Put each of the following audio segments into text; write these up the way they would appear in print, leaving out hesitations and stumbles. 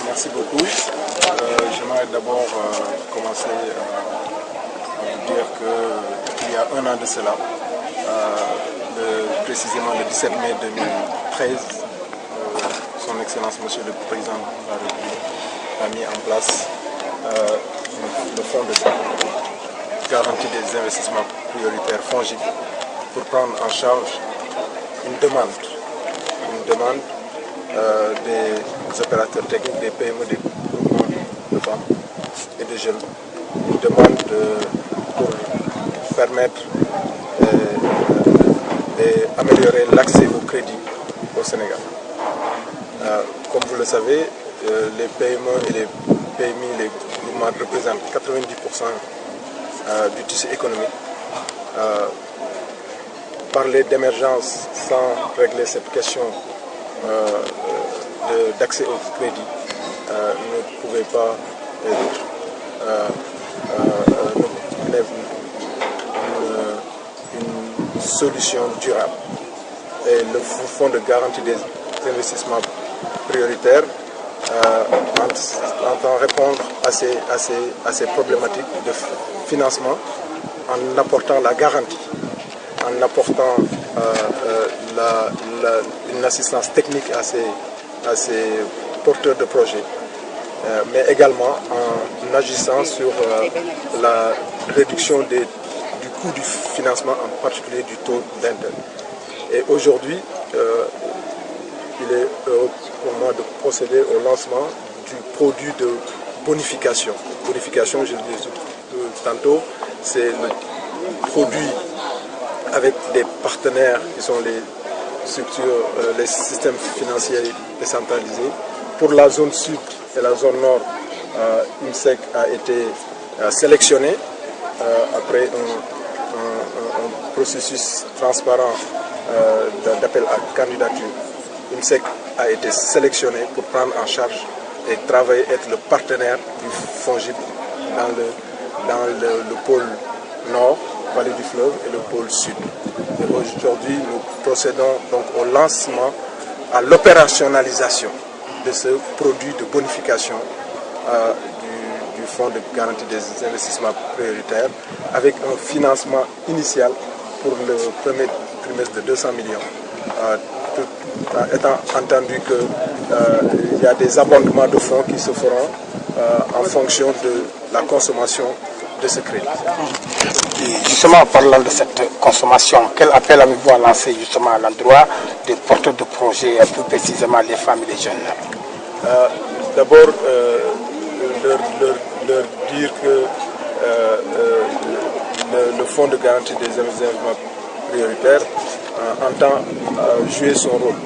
Merci beaucoup. J'aimerais d'abord commencer à vous dire qu'il y a un an de cela, précisément le 17 mai 2013, son Excellence Monsieur le Président de la République a mis en place le fonds de garantie des investissements prioritaires FONGIP pour prendre en charge une demande des opérateurs techniques, des PME, des groupements de femmes et de jeunes. Une demande pour permettre d'améliorer l'accès au crédit au Sénégal. Comme vous le savez, les PME et les PMI, les groupements représentent 90% du tissu économique. Parler d'émergence sans régler cette question d'accès au crédit ne pouvait pas être une solution durable. Et le fonds de garantie des investissements prioritaires entend répondre à ces problématiques de financement en apportant la garantie, en apportant une assistance technique à ces porteurs de projets, mais également en agissant sur la réduction du coût du financement, en particulier du taux d'intérêt. Et aujourd'hui, il est heureux pour moi de procéder au lancement du produit de bonification. Bonification, je le disais tantôt, c'est le produit avec des partenaires qui sont les structures, les systèmes financiers décentralisés. Pour la zone sud et la zone nord, IMSEC a été sélectionné après un processus transparent d'appel à candidature. IMSEC a été sélectionné pour prendre en charge et travailler, être le partenaire du FONGIP dans le pôle nord, Vallée du Fleuve, et le pôle sud. Et aujourd'hui, nous procédons donc au lancement, à l'opérationnalisation de ce produit de bonification du fonds de garantie des investissements prioritaires, avec un financement initial pour le premier trimestre de 200 millions, étant entendu qu'il y a des abondements de fonds qui se feront en fonction de la consommation de ce crédit. Justement, en parlant de cette consommation, quel appel avez-vous à lancer justement à l'endroit des porteurs de projets, plus précisément les femmes et les jeunes? D'abord, leur dire que le fonds de garantie des investissements prioritaires entend jouer son rôle.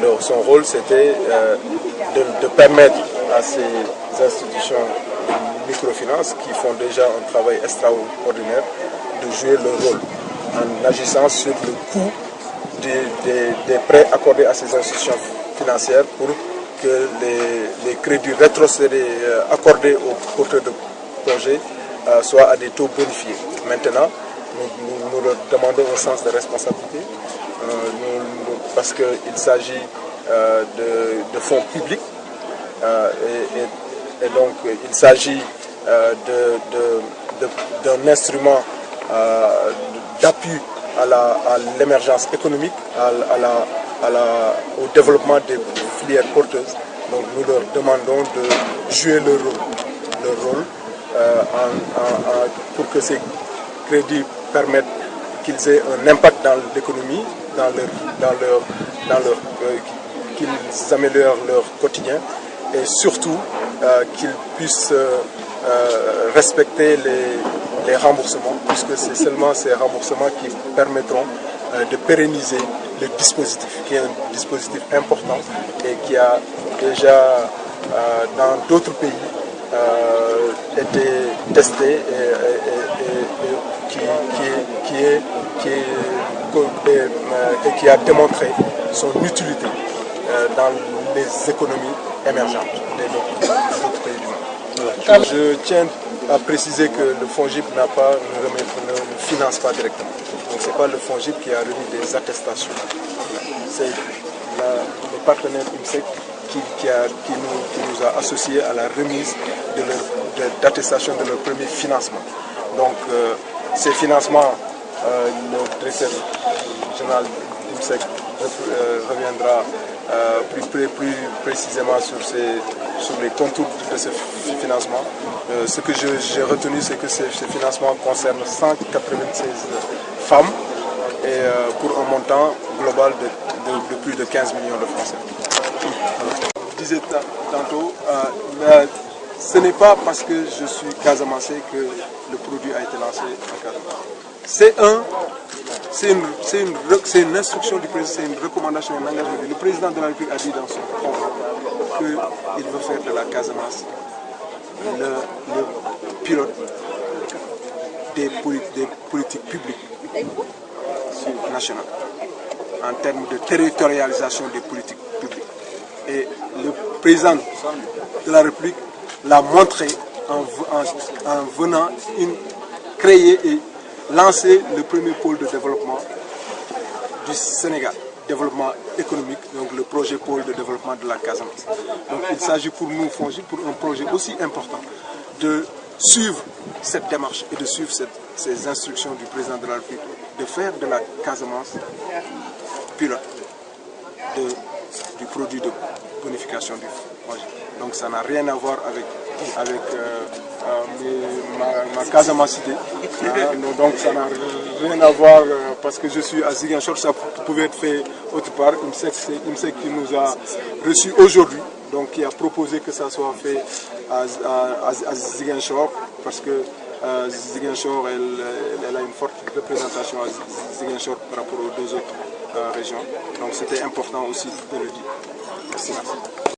Donc son rôle, c'était de permettre à ces institutions de microfinance qui font déjà un travail extraordinaire de jouer leur rôle en agissant sur le coût des prêts accordés à ces institutions financières pour que les crédits rétrocédés accordés aux porteurs de projets soient à des taux bonifiés. Maintenant, nous leur demandons un sens de responsabilité parce qu'il s'agit de fonds publics et donc il s'agit d'un instrument d'appui à l'émergence économique, au développement des filières porteuses. Donc nous leur demandons de jouer leur rôle pour que ces crédits permettent qu'ils aient un impact dans l'économie, qu'ils améliorent leur quotidien et surtout qu'ils puissent respecter les remboursements, puisque c'est seulement ces remboursements qui permettront de pérenniser le dispositif, qui est un dispositif important et qui a déjà dans d'autres pays été testé et qui a démontré son utilité dans les économies émergentes des autres pays du monde. Je tiens à préciser que le FONGIP ne finance pas directement. Donc ce n'est pas le FONGIP qui a remis des attestations. C'est le partenaire IMSEC qui nous a associés à la remise d'attestation de leur premier financement. Donc ces financements, le directeur général d'IMSEC reviendra plus précisément sur les contours de ce financement. Ce que j'ai retenu, c'est que ces financements concernent 196 femmes et pour un montant global de plus de 15 millions de francs CFA. Je disais tantôt, ce n'est pas parce que je suis casamancé que le produit a été lancé en Casamance. C'est une instruction du président, c'est une recommandation, un engagement. Le président de la République a dit dans son programme qu'il veut faire de la Casamance le pilote des politiques publiques nationales en termes de territorialisation des politiques publiques. Et le président de la République l'a montré en venant créer et lancer le premier pôle de développement du Sénégal, développement économique, donc le projet pôle de développement de la Casamance. Donc il s'agit pour nous, FONGIP, pour un projet aussi important, de suivre cette démarche et de suivre ces instructions du président de la République, de faire de la Casamance pilote du produit de bonification du projet. Donc ça n'a rien à voir avec ma Casamance-cité. Donc ça n'a rien à voir parce que je suis à Ziguinchor, ça pouvait être fait autre part. IMSEC qui nous a reçus aujourd'hui, donc qui a proposé que ça soit fait à Ziguinchor parce que Ziguinchor elle a une forte représentation à Ziguinchor par rapport aux deux autres régions. Donc c'était important aussi de le dire. Merci.